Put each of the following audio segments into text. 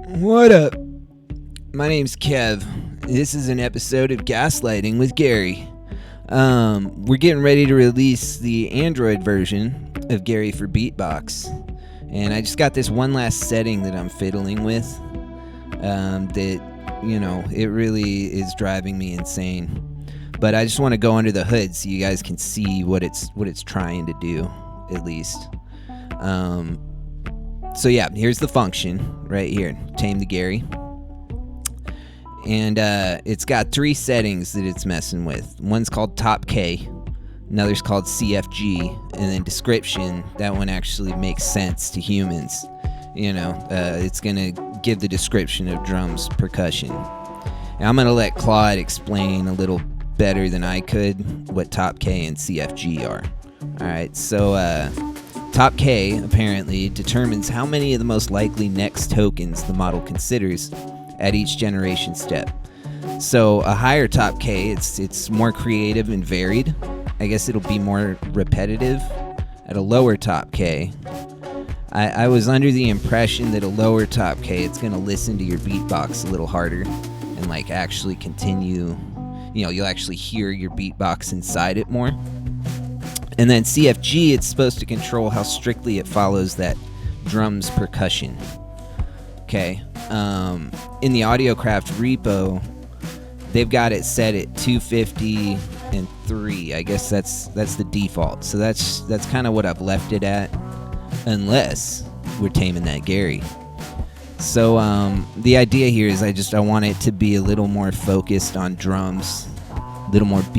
What up? My name's Kev. This is an episode of Gaslighting with Gary. We're getting ready to release the Android version of gary4beatbox. And I just got this one last setting that I'm fiddling with that, it really is driving me insane. But I just want to go under the hood so you guys can see what it's trying to do, at least. So yeah, here's the function right here, tame the Gary. And it's got three settings that it's messing with. One's called top K, another's called CFG, and then description. That one actually makes sense to humans. It's gonna give the description of drums, percussion. And I'm gonna let Claude explain a little better than I could what top K and CFG are. Alright, so top K apparently determines how many of the most likely next tokens the model considers at each generation step. So a higher top K, it's more creative and varied. I guess it'll be more repetitive. At a lower top K, I was under the impression that a lower top K, it's gonna listen to your beatbox a little harder and actually continue, you'll actually hear your beatbox inside it more. And then CFG, it's supposed to control how strictly it follows that drum's percussion. Okay. In the AudioCraft repo, they've got it set at 250 and 3. I guess that's the default. So that's kind of what I've left it at, unless we're taming that Gary. So the idea here is I want it to be a little more focused on drums. Little more of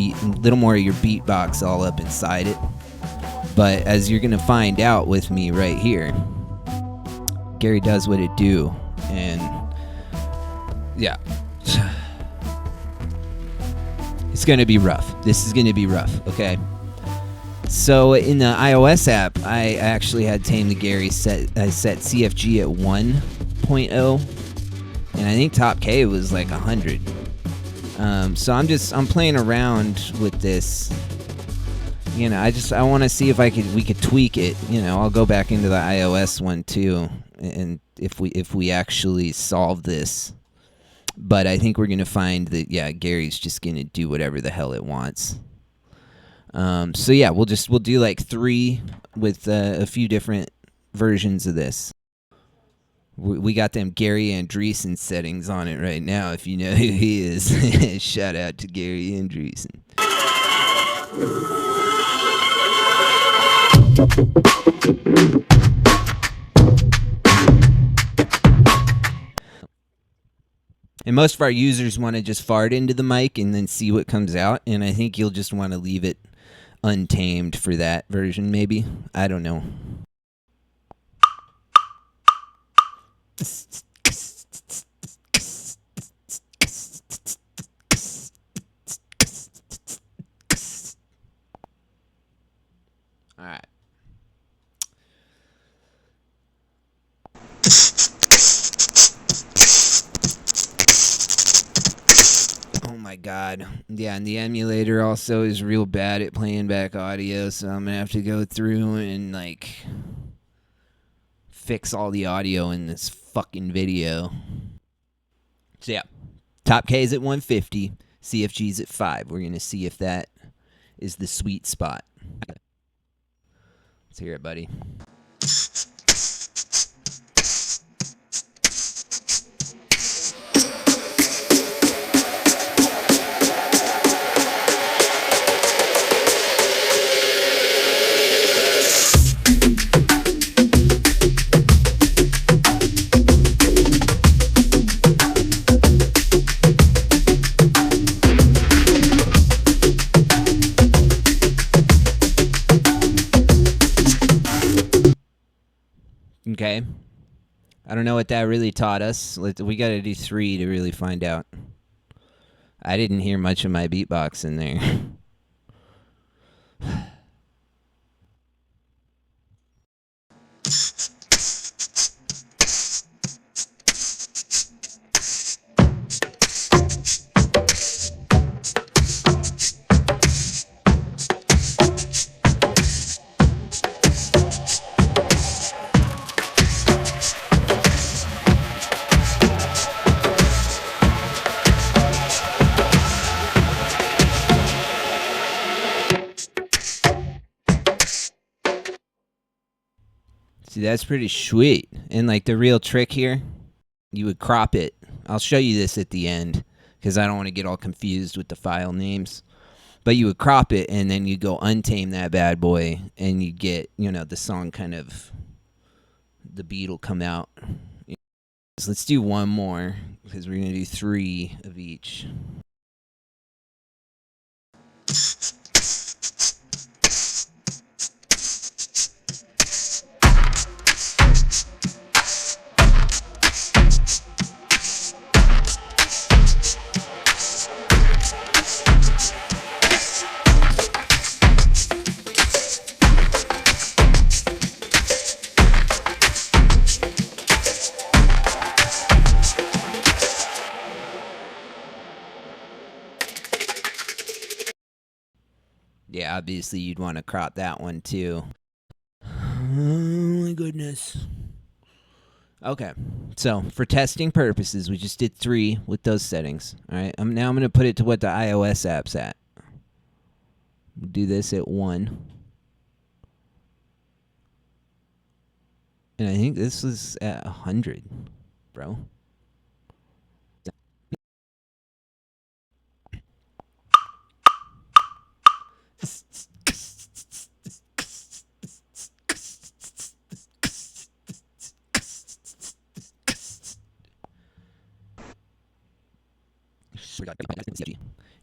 your beatbox all up inside it. But as you're gonna find out with me right here, Gary does what it do, and yeah, it's gonna be rough. This is gonna be rough, okay? So in the iOS app, I actually had Tame the Gary I set CFG at 1.0, and I think top K was 100. So I'm playing around with this. I want to see if we could tweak it. I'll go back into the iOS one too, and if we actually solve this. But I think we're gonna find that Gary's just gonna do whatever the hell it wants. So yeah, we'll do 3 with a few different versions of this. We got them Gary Andreessen settings on it right now, if you know who he is. Shout out to Gary Andreessen. And most of our users want to just fart into the mic and then see what comes out, and I think you'll just want to leave it untamed for that version, maybe. I don't know. All right. Oh my God. Yeah, and the emulator also is real bad at playing back audio, so I'm gonna have to go through and fix all the audio in this fucking video. So yeah, top K is at 150, CFG's at 5. We're gonna see if that is the sweet spot. Let's hear it, buddy. Okay. I don't know what that really taught us. We got to do 3 to really find out. I didn't hear much of my beatbox in there. See, that's pretty sweet. And like the real trick here, you would crop it. I'll show you this at the end because I don't want to get all confused with the file names. But you would crop it and then you go untame that bad boy and you get, you know, the song kind of, the beat will come out. So let's do one more because we're going to do 3 of each. Yeah, obviously you'd want to crop that one too. Oh my goodness. Okay, so for testing purposes, we just did 3 with those settings. All right, now I'm going to put it to what the iOS app's at. We'll do this at 1. And I think this was at 100, bro.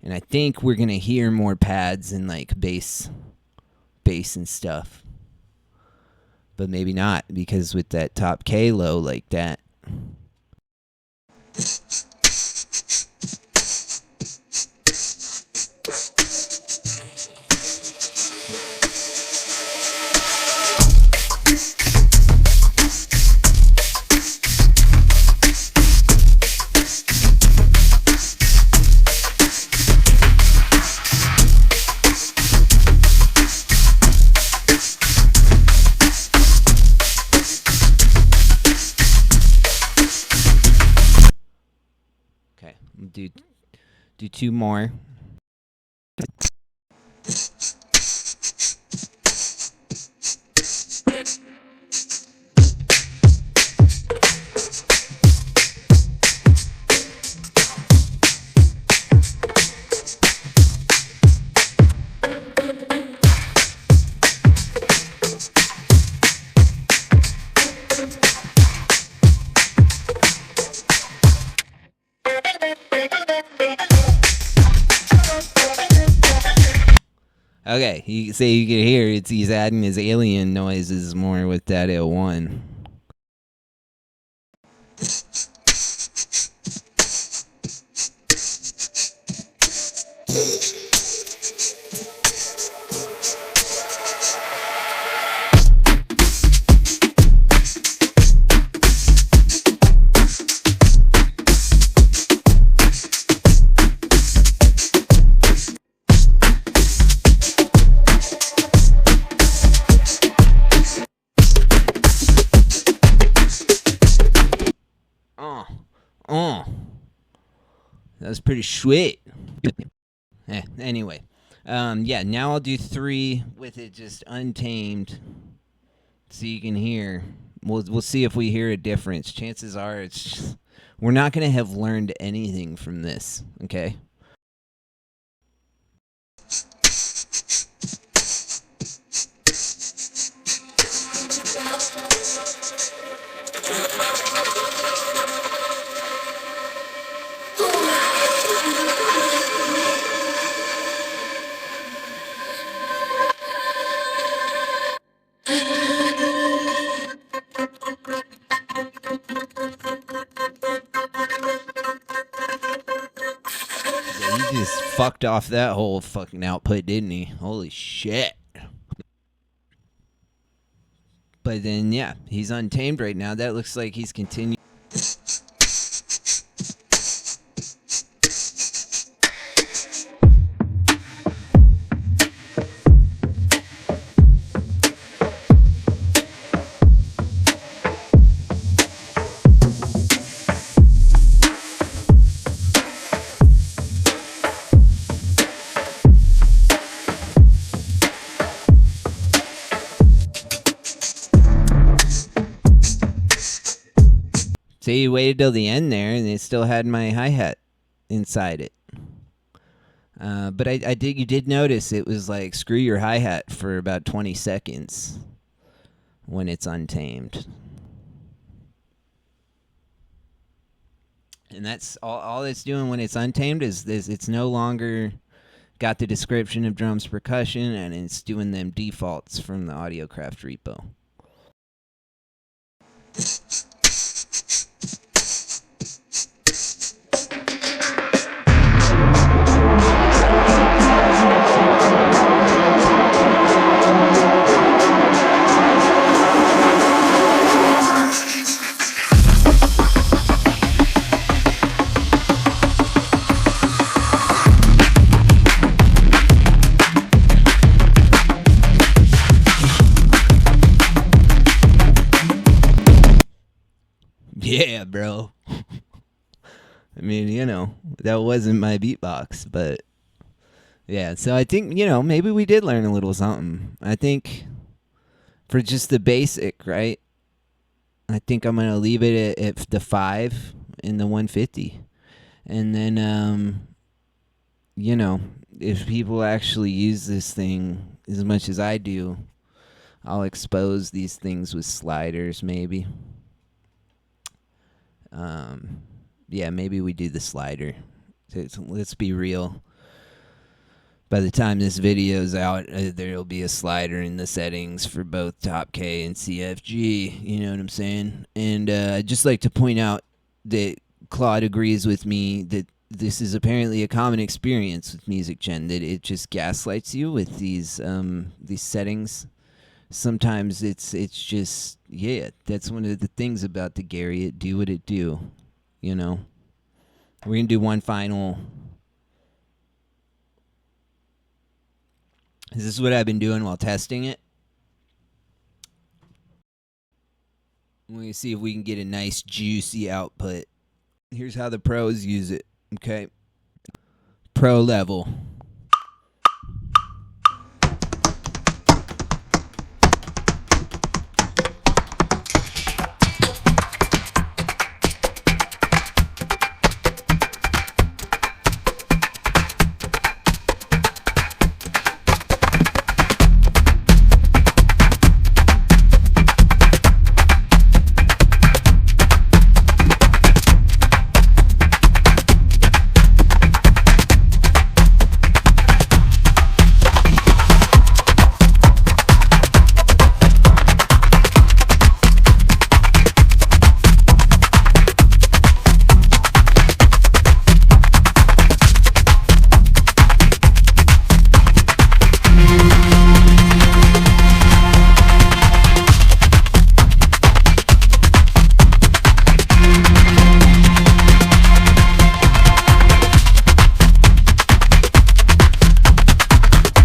And I think we're gonna hear more pads and like bass and stuff, but maybe not because with that top K low like that. Do 2 more. Okay, you say you can hear he's adding his alien noises more with that at 1. That was pretty sweet. Anyway, yeah, now I'll do 3 with it just untamed so you can hear. We'll see if we hear a difference. Chances are we're not going to have learned anything from this, okay? He just fucked off that whole fucking output, didn't he? Holy shit. But then, yeah, he's untamed right now. That looks like he's continuing. See, you waited till the end there, and it still had my hi-hat inside it. But I did. You did notice it was like screw your hi-hat for about 20 seconds when it's untamed. And that's all it's doing when it's untamed is it's no longer got the description of drums percussion, and it's doing them defaults from the AudioCraft repo. Yeah, bro. I mean, that wasn't my beatbox, but yeah. So I think, maybe we did learn a little something. I think for just the basic, right? I think I'm going to leave it at the 5 in the 150. And then, if people actually use this thing as much as I do, I'll expose these things with sliders, maybe. Yeah, maybe we do the slider. Let's be real. By the time this video's out, there'll be a slider in the settings for both Top K and CFG. You know what I'm saying? And I'd just like to point out that Claude agrees with me that this is apparently a common experience with musicgen, that it just gaslights you with these settings. Sometimes it's just, yeah, that's one of the things about the Gary. It do what it do, We're going to do one final. This is what I've been doing while testing it. We're going to see if we can get a nice juicy output. Here's how the pros use it, okay? Pro level.